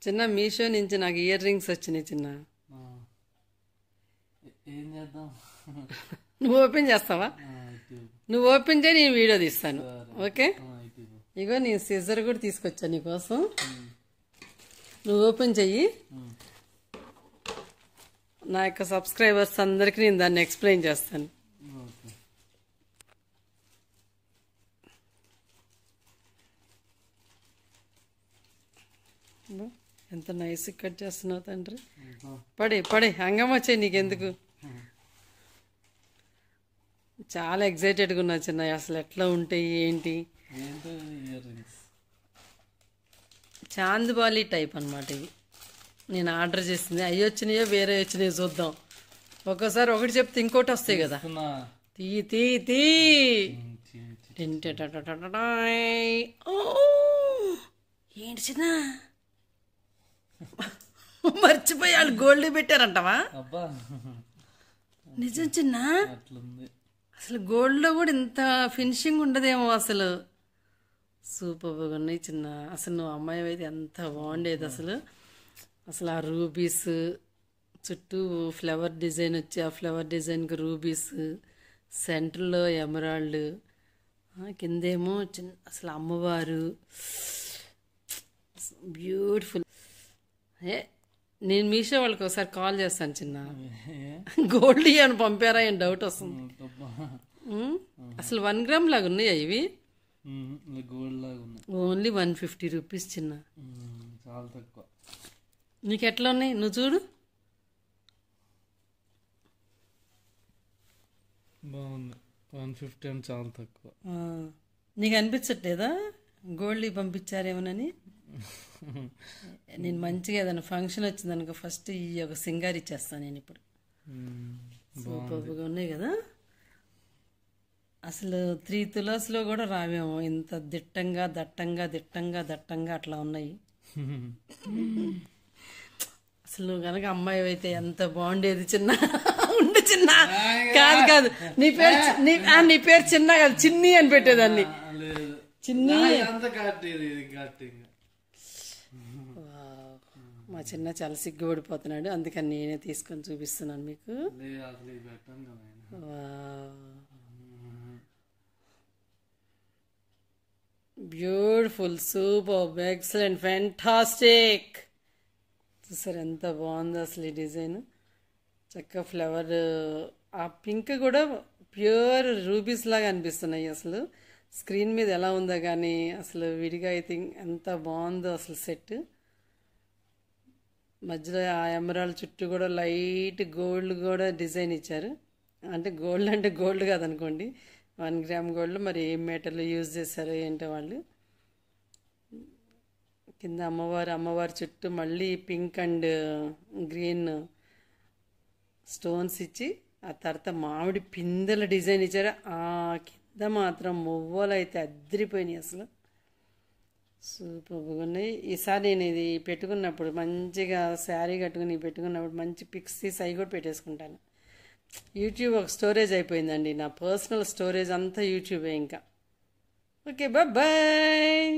చిన్న మీషో నుంచి నాకు ఇయర్ రింగ్స్ వచ్చినాయి చిన్న. ఏం చేద్దాం? నువ్వు ఓపెన్ చేస్తావా? నువ్వు ఓపెన్ చేయి, నేను వీడియో తీస్తాను. ఓకే, ఇగో నేను సిజర్ కూడా తీసుకొచ్చాను నీకోసం. నువ్వు ఓపెన్ చెయ్యి. నా యొక్క సబ్స్క్రైబర్స్ అందరికి నేను దాన్ని ఎక్స్ప్లెయిన్ చేస్తాను. ఎంత నైస్ కట్ చేస్తున్నావు తండ్రి. పడే హంగం వచ్చాయి నీకెందుకు. చాలా ఎగ్జైటెడ్గా ఉన్నా చిన్న, అసలు ఎట్లా ఉంటాయి ఏంటి. చాందిబాలి టైప్ అనమాట ఇవి. నేను ఆర్డర్ చేసింది. అవి వచ్చినాయో వేరే వచ్చినాయో చూద్దాం. ఒక్కోసారి ఒకటి చెప్తే ఇంకోటి వస్తాయి కదా. తీ తీ తీ ఏంటి చిన్న, మర్చిపోయి వాళ్ళు గోల్డ్ పెట్టారంటవా? నిజం చిన్న, అసలు గోల్డ్లో కూడా ఇంత ఫినిషింగ్ ఉండదేమో అసలు. సూపర్గా ఉన్నాయి చిన్న. అసలు నువ్వు అమ్మాయి అయితే ఎంత బాగుండేది అసలు. అసలు ఆ రూబీస్ చుట్టూ ఫ్లవర్ డిజైన్ వచ్చి, ఆ ఫ్లవర్ డిజైన్కి రూబీస్, సెంటర్లో ఎమరాల్డ్, కిందేమో చిన్న అసలు అమ్మవారు. బ్యూటిఫుల్. నేను మీషో వాళ్ళకి ఒకసారి కాల్ చేస్తాను చిన్న. గోల్డ్ అని పంపారా అని డౌట్ వస్తుంది. అసలు 1 గ్రామ్ లాగా ఉన్నాయా ఇవి? ఓన్లీ 150 రూపీస్ చిన్న. చాలా తక్కువ. నీకు ఎట్లా ఉన్నాయి నువ్వు చూడు. బాగుంది. 150 అని చాలా తక్కువ. నీకు అనిపించట్లేదా గోల్డ్ పంపించారేమోనని? నేను మంచిగా ఏదైనా ఫంక్షన్ వచ్చిందనుకో ఫస్ట్ ఈ ఒక సింగార్ ఇచ్చేస్తాను నేను ఇప్పుడు. సూపర్గా ఉన్నాయి కదా. అసలు 3 తులాస్లో కూడా రావేమో, ఇంత దిట్టంగా దట్టంగా దిట్టంగా దట్టంగా అట్లా ఉన్నాయి. అసలు కనుక అమ్మాయి అయితే ఎంత బాగుండేది చిన్న. ఉండు చిన్న, కాదు కాదు, నీ పేరు చిన్న కాదు, చిన్ని అని పెట్టేదాన్ని. చిన్ని. మా చిన్న చాలా సిగ్గుపడిపోతున్నాడు, అందుకని నేనే తీసుకొని చూపిస్తున్నాను మీకు. Beautiful, super, excellent, fantastic. చూసారు ఎంత బాగుందో అసలు ఈ డిజైన్. చక్కగా ఫ్లవర్, ఆ పింక్ కూడా ప్యూర్ రూబీస్ లాగా అనిపిస్తున్నాయి. అసలు స్క్రీన్ మీద ఎలా ఉందో కానీ అసలు విడిగా అయితే ఎంత బాగుందో అసలు సెట్. మధ్యలో ఆ ఎమరాల్డ్ చుట్టూ కూడా లైట్ గోల్డ్ కూడా డిజైన్ ఇచ్చారు. అంటే గోల్డ్ కాదనుకోండి, 1 గ్రామ్ గోల్డ్. మరి ఏం మెటల్ యూజ్ చేశారో ఏంటో వాళ్ళు. కింద అమ్మవారి చుట్టూ మళ్ళీ పింక్ అండ్ గ్రీన్ స్టోన్స్ ఇచ్చి, ఆ తర్వాత మామిడి పిందెల డిజైన్ ఇచ్చారు. ఆ కింద మాత్రం మువ్వలు అయితే అద్దరిపోయినాయి అసలు. సూపర్గా ఉన్నాయి. ఈసారి నేను ఇది పెట్టుకున్నప్పుడు మంచిగా శారీ కట్టుకుని పెట్టుకున్నప్పుడు మంచి పిక్స్ తీసి అవి కూడా పెట్టేసుకుంటాను. యూట్యూబ్ ఒక స్టోరేజ్ అయిపోయిందండి, నా పర్సనల్ స్టోరేజ్ అంతా యూట్యూబే ఇంకా. Okay, bye.